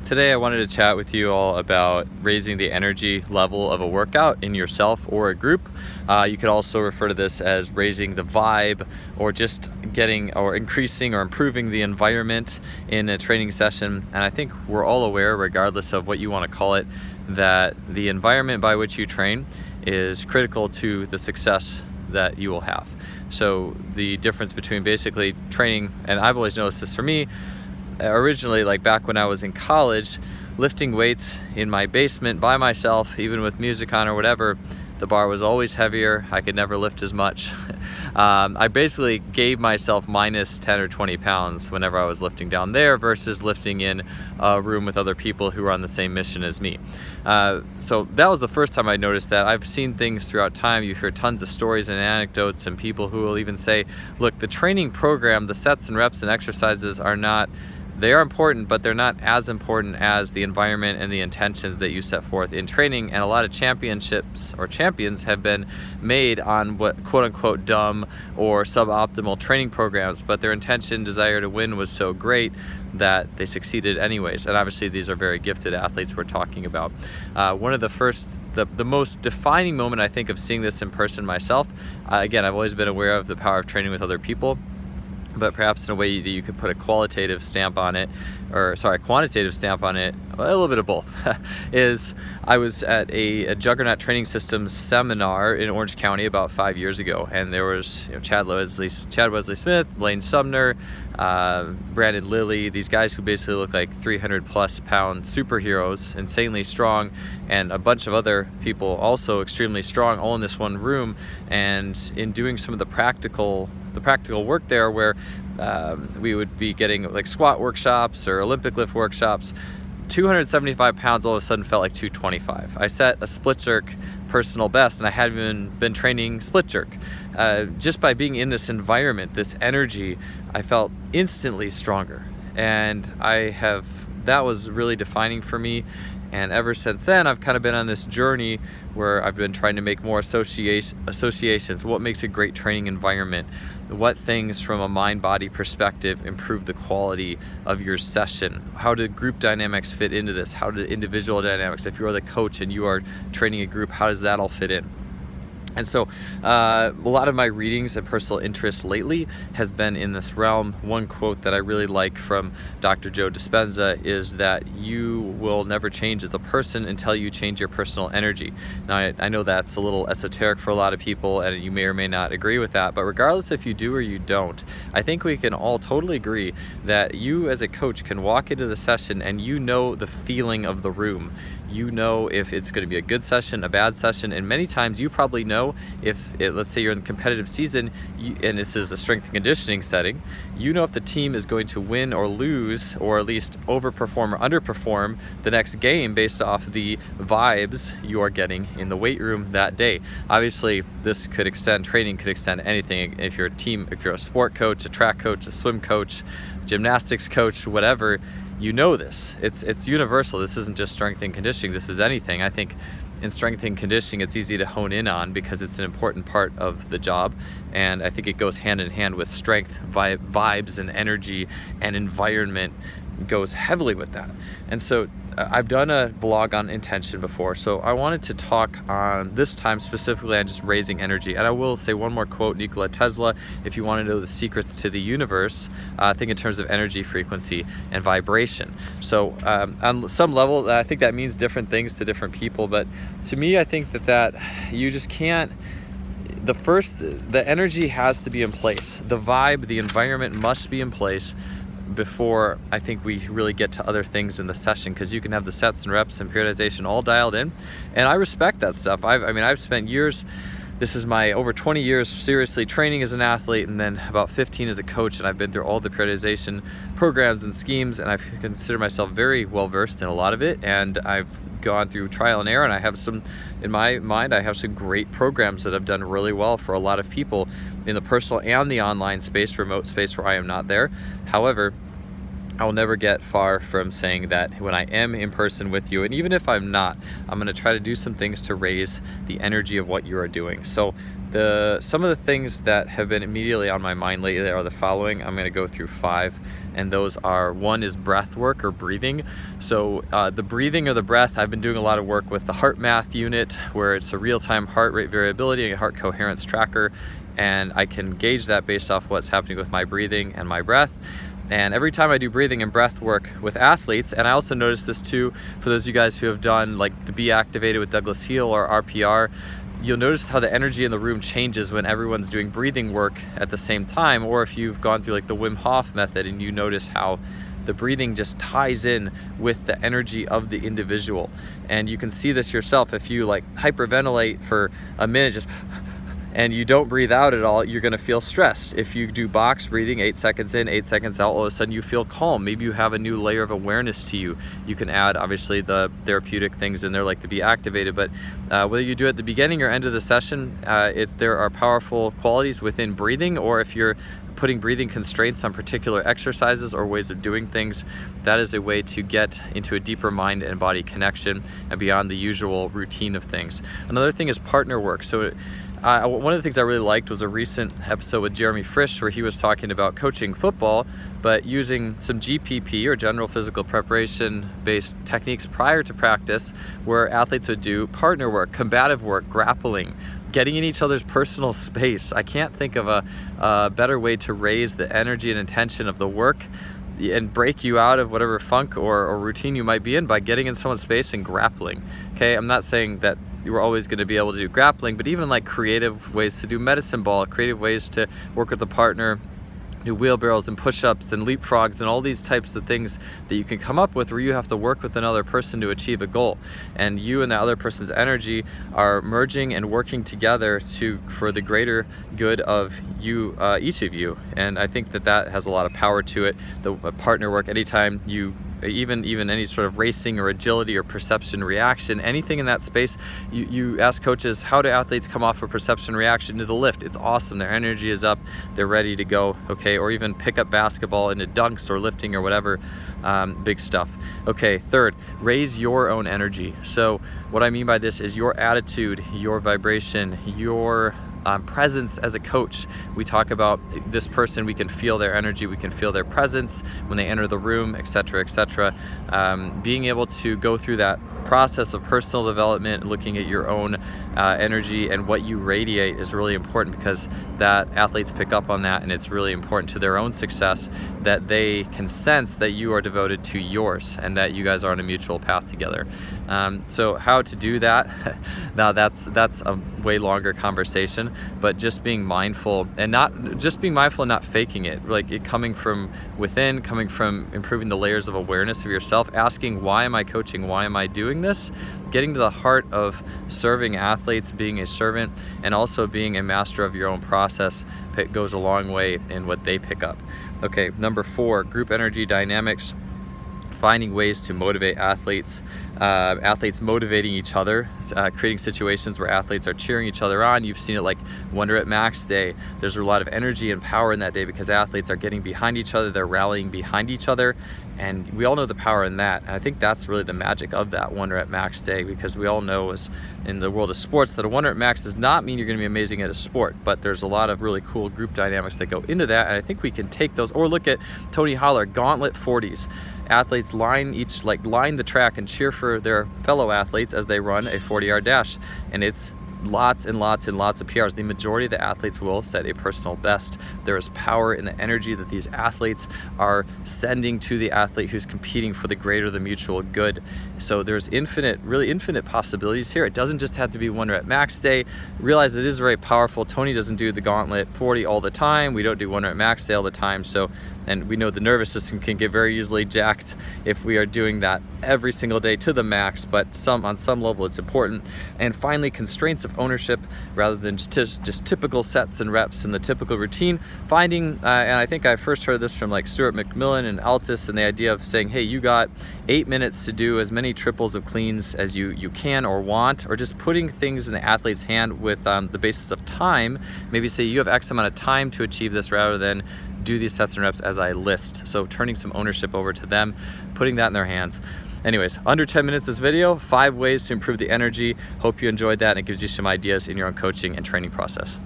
Today I wanted to chat with you all about raising the energy level of a workout in yourself or a group. You could also refer to this as raising the vibe, or just getting or increasing or improving the environment in a training session. And I think we're all aware, regardless of what you want to call it, that the environment by which you train is critical to the success that you will have. So the difference between basically training, and I've always noticed this for me, originally, like back when I was in college, lifting weights in my basement by myself, even with music on or whatever, the bar was always heavier. I could never lift as much. I basically gave myself minus 10 or 20 pounds whenever I was lifting down there versus lifting in a room with other people who were on the same mission as me. So that was the first time I noticed that. I've seen things throughout time. You hear tons of stories and anecdotes and people who will even say, look, the training program, the sets and reps and exercises they are important, but they're not as important as the environment and the intentions that you set forth in training. And a lot of championships or champions have been made on what quote unquote dumb or suboptimal training programs, but their intention, desire to win was so great that they succeeded anyways. And obviously these are very gifted athletes we're talking about. One of the most defining moment I think of seeing this in person myself, again, I've always been aware of the power of training with other people, but perhaps in a way that you could put a quantitative stamp on it, a little bit of both, is I was at a Juggernaut Training Systems seminar in Orange County about 5 years ago, and there was Chad Wesley Smith, Blaine Sumner, Brandon Lilly, these guys who basically look like 300 plus pound superheroes, insanely strong, and a bunch of other people also extremely strong, all in this one room. And in doing some of the practical work there, where we would be getting like squat workshops or Olympic lift workshops, 275 pounds all of a sudden felt like 225. I set a split jerk personal best, and I hadn't even been training split jerk. Just by being in this environment, this energy, I felt instantly stronger. And that was really defining for me. And ever since then, I've kind of been on this journey where I've been trying to make more associations. What makes a great training environment? What things from a mind-body perspective improve the quality of your session? How do group dynamics fit into this? How do individual dynamics? If you are the coach and you are training a group, how does that all fit in? And so a lot of my readings and personal interest lately has been in this realm. One quote that I really like from Dr. Joe Dispenza is that you will never change as a person until you change your personal energy. Now, I know that's a little esoteric for a lot of people, and you may or may not agree with that, but regardless if you do or you don't, I think we can all totally agree that you as a coach can walk into the session and you know the feeling of the room. You know if it's going to be a good session, a bad session, and many times you probably know let's say you're in the competitive season, and this is a strength and conditioning setting, you know if the team is going to win or lose, or at least overperform or underperform the next game based off the vibes you are getting in the weight room that day. Obviously, training could extend anything. If you're a sport coach, a track coach, a swim coach, gymnastics coach, whatever, you know this. It's universal. This isn't just strength and conditioning. This is anything. I think in strength and conditioning, it's easy to hone in on because it's an important part of the job. And I think it goes hand in hand with strength, vibes and energy, and environment goes heavily with that. And so I've done a vlog on intention before, so I wanted to talk on this time specifically on just raising energy. And I will say one more quote, Nikola Tesla, if you want to know the secrets to the universe, think in terms of energy, frequency, and vibration. So on some level, I think that means different things to different people, but to me, I think that you just can't. The energy has to be in place. The vibe, the environment must be in place before I think we really get to other things in the session, because you can have the sets and reps and periodization all dialed in, and I respect that stuff. I've spent years, this is my over 20 years seriously training as an athlete, and then about 15 as a coach, and I've been through all the periodization programs and schemes, and I consider myself very well versed in a lot of it, and I've gone through trial and error, and I have some great programs that have done really well for a lot of people in the personal and the online space, remote space where I am not there. However, I will never get far from saying that when I am in person with you, and even if I'm not, I'm going to try to do some things to raise the energy of what you are doing. So some of the things that have been immediately on my mind lately are the following. I'm going to go through 5, and those are: 1 is breath work or breathing. So the breathing or the breath, I've been doing a lot of work with the heart math unit, where it's a real-time heart rate variability and heart coherence tracker, and I can gauge that based off what's happening with my breathing and my breath. And every time I do breathing and breath work with athletes, and I also notice this too for those of you guys who have done like the Be Activated with Douglas Heel or RPR, you'll notice how the energy in the room changes when everyone's doing breathing work at the same time, or if you've gone through like the Wim Hof method and you notice how the breathing just ties in with the energy of the individual. And you can see this yourself. If you like hyperventilate for a minute, just and you don't breathe out at all, you're gonna feel stressed. If you do box breathing, 8 seconds in, 8 seconds out, all of a sudden you feel calm. Maybe you have a new layer of awareness to you. You can add, obviously, the therapeutic things in there, like to Be Activated, but whether you do it at the beginning or end of the session, if there are powerful qualities within breathing, or if you're putting breathing constraints on particular exercises or ways of doing things, that is a way to get into a deeper mind and body connection and beyond the usual routine of things. Another thing is partner work. So one of the things I really liked was a recent episode with Jeremy Frisch, where he was talking about coaching football, but using some GPP or general physical preparation based techniques prior to practice, where athletes would do partner work, combative work, grappling, getting in each other's personal space. I can't think of a better way to raise the energy and intention of the work and break you out of whatever funk or routine you might be in by getting in someone's space and grappling. Okay, I'm not saying that you're always going to be able to do grappling, but even like creative ways to do medicine ball, creative ways to work with a partner, do wheelbarrows and push-ups and leapfrogs and all these types of things that you can come up with, where you have to work with another person to achieve a goal, and you and the other person's energy are merging and working together for the greater good of you, each of you. And I think that has a lot of power to it. The partner work, anytime you even any sort of racing or agility or perception reaction, anything in that space, you ask coaches, how do athletes come off a perception reaction to the lift? It's awesome. Their energy is up. They're ready to go. Okay, or even pick up basketball into dunks or lifting or whatever. Big stuff. Okay, 3rd, raise your own energy. So what I mean by this is your attitude, your vibration, your presence as a coach. We talk about this person, we can feel their energy, we can feel their presence when they enter the room, etc., etc. Being able to go through that process of personal development, looking at your own energy and what you radiate is really important, because that athletes pick up on that, and it's really important to their own success that they can sense that you are devoted to yours and that you guys are on a mutual path together. So how to do that? Now that's a way longer conversation, but just being mindful and not faking it, like it coming from within, coming from improving the layers of awareness of yourself, asking, why am I coaching? Why am I doing this? Getting to the heart of serving athletes, being a servant, and also being a master of your own process goes a long way in what they pick up. Okay, number 4, group energy dynamics. Finding ways to motivate athletes, athletes motivating each other, creating situations where athletes are cheering each other on. You've seen it like Wonder at Max Day. There's a lot of energy and power in that day because athletes are getting behind each other, they're rallying behind each other, and we all know the power in that. And I think that's really the magic of that Wonder at Max Day, because we all know as in the world of sports that a Wonder at Max does not mean you're going to be amazing at a sport, but there's a lot of really cool group dynamics that go into that, and I think we can take those. Or look at Tony Holler, Gauntlet 40s. Athletes line the track and cheer for their fellow athletes as they run a 40-yard dash, and it's lots and lots and lots of PRs. The majority of the athletes will set a personal best. There is power in the energy that these athletes are sending to the athlete who's competing for the greater, the mutual good. So there's really infinite possibilities here. It doesn't just have to be Wonder at Max Day. Realize it is very powerful. Tony doesn't do the Gauntlet 40 all the time. We don't do Wonder at Max Day all the time. And we know the nervous system can get very easily jacked if we are doing that every single day to the max, but on some level it's important. And finally, constraints of ownership rather than just typical sets and reps and the typical routine. Finding, and I think I first heard this from like Stuart McMillan and Altus, and the idea of saying, hey, you got 8 minutes to do as many triples of cleans as you can or want, or just putting things in the athlete's hand with the basis of time. Maybe say you have X amount of time to achieve this rather than do these sets and reps as I list. So turning some ownership over to them, putting that in their hands. Anyways, under 10 minutes this video, 5 ways to improve the energy. Hope you enjoyed that and it gives you some ideas in your own coaching and training process.